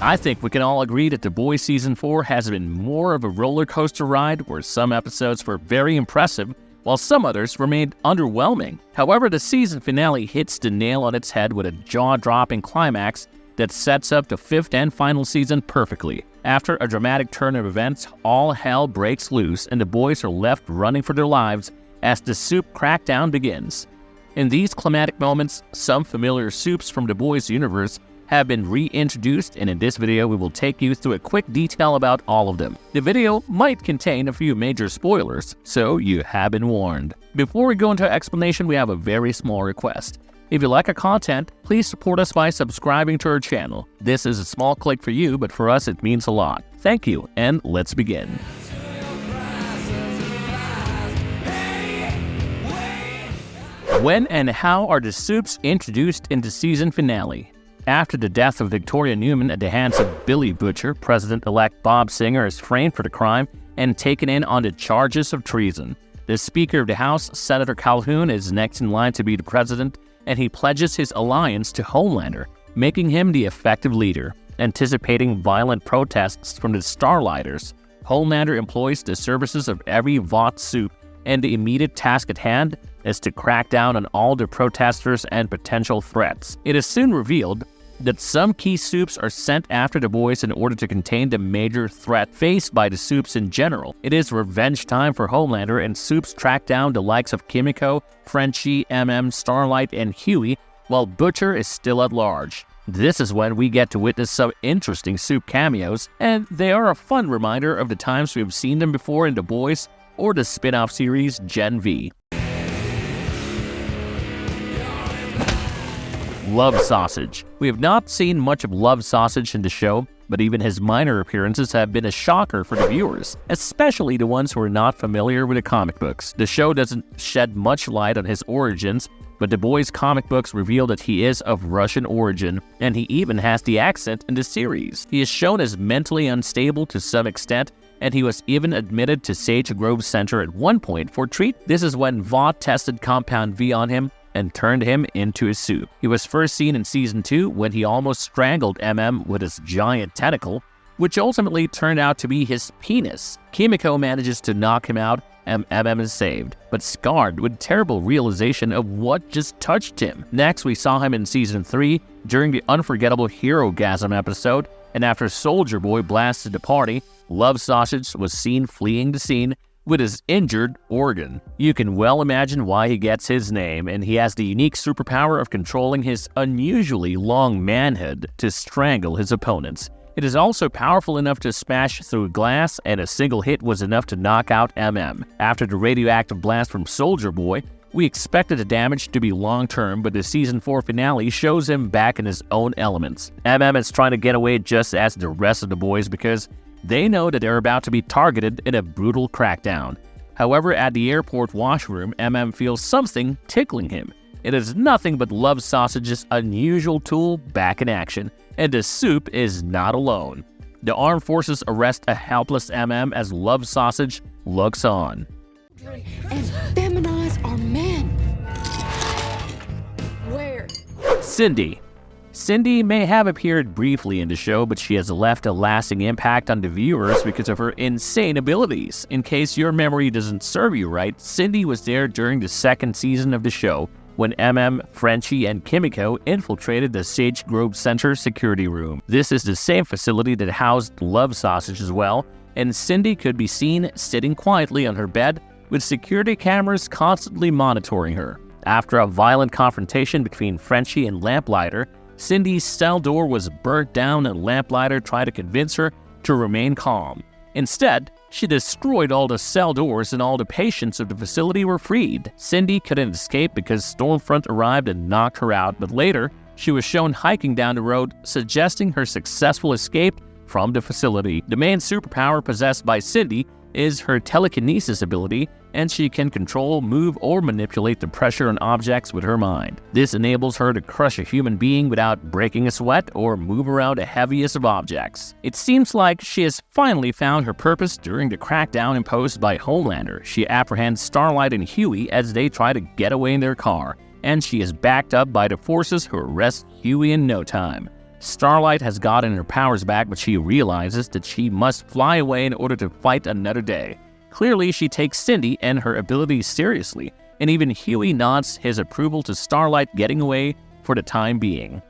I think we can all agree that The Boys Season 4 has been more of a roller coaster ride, where some episodes were very impressive, while some others remained underwhelming. However, the season finale hits the nail on its head with a jaw-dropping climax that sets up the fifth and final season perfectly. After a dramatic turn of events, all hell breaks loose and the boys are left running for their lives as the Supe crackdown begins. In these climatic moments, some familiar Supes from the Boys universe have been reintroduced, and in this video we will take you through a quick detail about all of them. The video might contain a few major spoilers, so you have been warned. Before we go into our explanation, we have a very small request. If you like our content, please support us by subscribing to our channel. This is a small click for you, but for us it means a lot. Thank you, and let's begin. When and how are the Supes introduced in the season finale? After the death of Victoria Newman at the hands of Billy Butcher, President-elect Bob Singer is framed for the crime and taken in on the charges of treason. The Speaker of the House, Senator Calhoun, is next in line to be the president, and he pledges his alliance to Homelander, making him the effective leader. Anticipating violent protests from the Starlighters, Homelander employs the services of every Vought Supe, and the immediate task at hand is to crack down on all the protesters and potential threats. It is soon revealed that some key Supes are sent after the boys in order to contain the major threat faced by the Supes in general. It is revenge time for Homelander, and Supes track down the likes of Kimiko, Frenchie, Starlight, and Huey, while Butcher is still at large. This is when we get to witness some interesting Supe cameos, and they are a fun reminder of the times we've seen them before in The Boys or the spin-off series Gen V. Love Sausage. We have not seen much of Love Sausage in the show, but even his minor appearances have been a shocker for the viewers, especially the ones who are not familiar with the comic books. The show doesn't shed much light on his origins, but the Boys comic books reveal that he is of Russian origin, and he even has the accent in the series. He is shown as mentally unstable to some extent, and he was even admitted to Sage Grove Center at one point for treatment. This is when Vought tested Compound V on him and turned him into a Supe. He was first seen in Season 2 when he almost strangled with his giant tentacle, which ultimately turned out to be his penis. Kimiko manages to knock him out, and is saved, but scarred with terrible realization of what just touched him. Next, we saw him in Season 3 during the unforgettable Hero-gasm episode, and after Soldier Boy blasted the party, Love Sausage was seen fleeing the scene with his injured organ. You can well imagine why he gets his name, and he has the unique superpower of controlling his unusually long manhood to strangle his opponents. It is also powerful enough to smash through glass, and a single hit was enough to knock out After the radioactive blast from Soldier Boy, we expected the damage to be long-term, but the Season 4 finale shows him back in his own elements. is trying to get away just as the rest of the boys because they know that they're about to be targeted in a brutal crackdown. However, at the airport washroom, feels something tickling him. It is nothing but Love Sausage's unusual tool back in action, and the Supe is not alone. The armed forces arrest a helpless as Love Sausage looks on. And feminize our men. Where? Cindy. Cindy may have appeared briefly in the show, but she has left a lasting impact on the viewers because of her insane abilities. In case your memory doesn't serve you right, Cindy was there during the second season of the show when Frenchie, and Kimiko infiltrated the Sage Grove Center security room. This is the same facility that housed Love Sausage as well, and Cindy could be seen sitting quietly on her bed with security cameras constantly monitoring her. After a violent confrontation between Frenchie and Lamplighter, Cindy's cell door was burnt down, and Lamplighter tried to convince her to remain calm. Instead, she destroyed all the cell doors, and all the patients of the facility were freed. Cindy couldn't escape because Stormfront arrived and knocked her out, but later, she was shown hiking down the road, suggesting her successful escape from the facility. The main superpower possessed by Cindy is her telekinesis ability, and she can control, move, or manipulate the pressure on objects with her mind. This enables her to crush a human being without breaking a sweat or move around the heaviest of objects. It seems like she has finally found her purpose during the crackdown imposed by Homelander. She apprehends Starlight and Huey as they try to get away in their car, and she is backed up by the forces who arrest Huey in no time. Starlight has gotten her powers back, but she realizes that she must fly away in order to fight another day. Clearly, she takes Cindy and her abilities seriously, and even Huey nods his approval to Starlight getting away for the time being.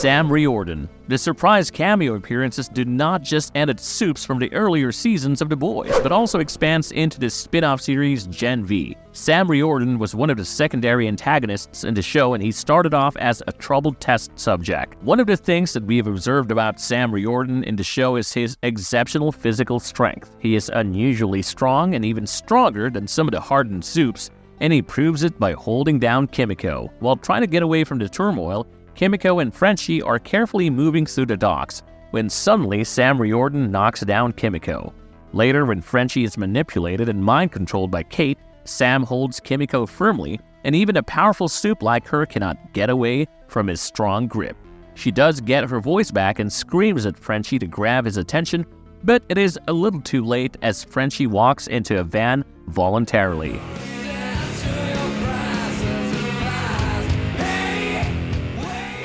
Sam Riordan. The surprise cameo appearances do not just end at Supes from the earlier seasons of The Boys, but also expands into the spin-off series Gen V. Sam Riordan was one of the secondary antagonists in the show, and he started off as a troubled test subject. One of the things that we have observed about Sam Riordan in the show is his exceptional physical strength. He is unusually strong and even stronger than some of the hardened Supes, and he proves it by holding down Kimiko. While trying to get away from the turmoil, Kimiko and Frenchie are carefully moving through the docks when suddenly Sam Riordan knocks down Kimiko. Later, when Frenchie is manipulated and mind-controlled by Kate, Sam holds Kimiko firmly, and even a powerful Supe like her cannot get away from his strong grip. She does get her voice back and screams at Frenchie to grab his attention, but it is a little too late as Frenchie walks into a van voluntarily.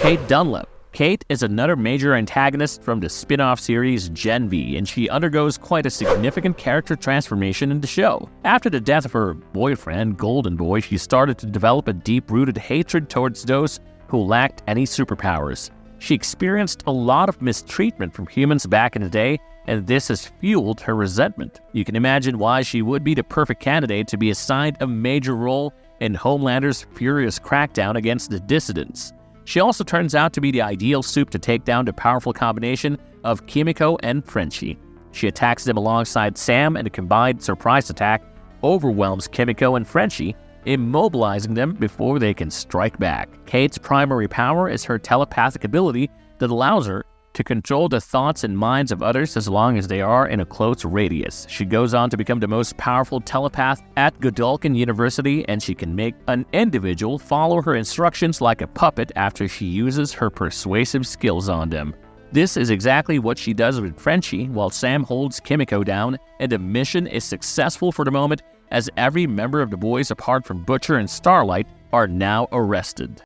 Kate Dunlap. Kate is another major antagonist from the spin-off series Gen V, and she undergoes quite a significant character transformation in the show. After the death of her boyfriend, Golden Boy, she started to develop a deep-rooted hatred towards those who lacked any superpowers. She experienced a lot of mistreatment from humans back in the day, and this has fueled her resentment. You can imagine why she would be the perfect candidate to be assigned a major role in Homelander's furious crackdown against the dissidents. She also turns out to be the ideal Supe to take down the powerful combination of Kimiko and Frenchie. She attacks them alongside Sam, and a combined surprise attack overwhelms Kimiko and Frenchie, immobilizing them before they can strike back. Kate's primary power is her telepathic ability that allows her to control the thoughts and minds of others as long as they are in a close radius. She goes on to become the most powerful telepath at Godolphin University, and she can make an individual follow her instructions like a puppet after she uses her persuasive skills on them. This is exactly what she does with Frenchie while Sam holds Kimiko down, and the mission is successful for the moment as every member of the Boys apart from Butcher and Starlight are now arrested.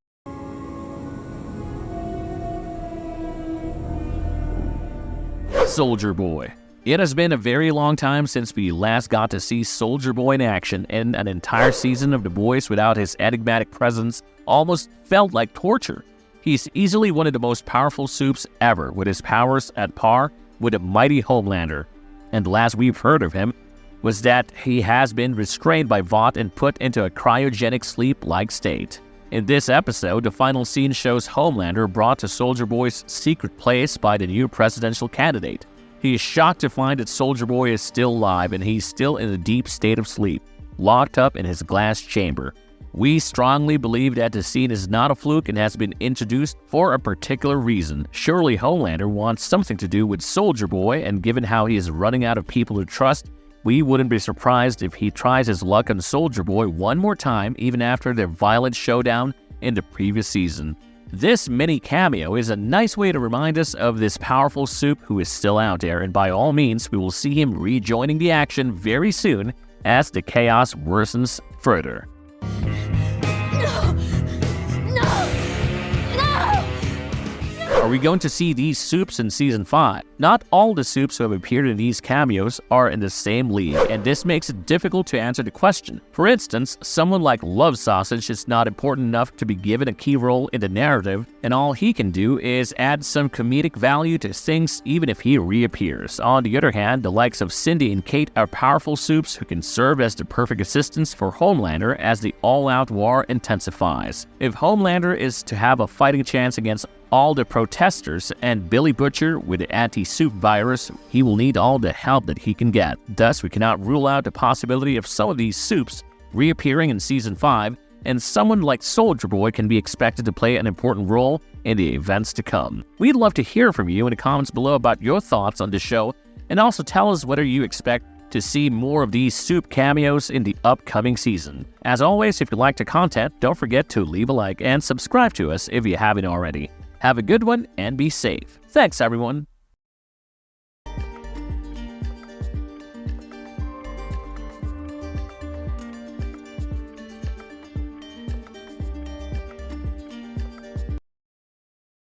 Soldier Boy. It has been a very long time since we last got to see Soldier Boy in action, and an entire season of The Boys without his enigmatic presence almost felt like torture. He's easily one of the most powerful Supes ever, with his powers at par with a mighty Homelander. And the last we've heard of him was that he has been restrained by Vought and put into a cryogenic sleep-like state. In this episode, the final scene shows Homelander brought to Soldier Boy's secret place by the new presidential candidate. He is shocked to find that Soldier Boy is still alive, and he's still in a deep state of sleep, locked up in his glass chamber. We strongly believe that the scene is not a fluke and has been introduced for a particular reason. Surely Homelander wants something to do with Soldier Boy, and given how he is running out of people to trust, we wouldn't be surprised if he tries his luck on Soldier Boy one more time, even after their violent showdown in the previous season. This mini cameo is a nice way to remind us of this powerful Supe who is still out there, and by all means, we will see him rejoining the action very soon as the chaos worsens further. Are we going to see these Supes in Season 5? Not all the Supes who have appeared in these cameos are in the same league, and this makes it difficult to answer the question. For instance, someone like Love Sausage is not important enough to be given a key role in the narrative, and all he can do is add some comedic value to things even if he reappears. On the other hand, the likes of Cindy and Kate are powerful Supes who can serve as the perfect assistants for Homelander as the all-out war intensifies. If Homelander is to have a fighting chance against all the protesters and Billy Butcher with the anti-Supe virus, he will need all the help that he can get. Thus, we cannot rule out the possibility of some of these Supes reappearing in Season 5, and someone like Soldier Boy can be expected to play an important role in the events to come. We'd love to hear from you in the comments below about your thoughts on the show, and also tell us whether you expect to see more of these Supe cameos in the upcoming season. As always, if you like the content, don't forget to leave a like and subscribe to us if you haven't already. Have a good one and be safe. Thanks, everyone.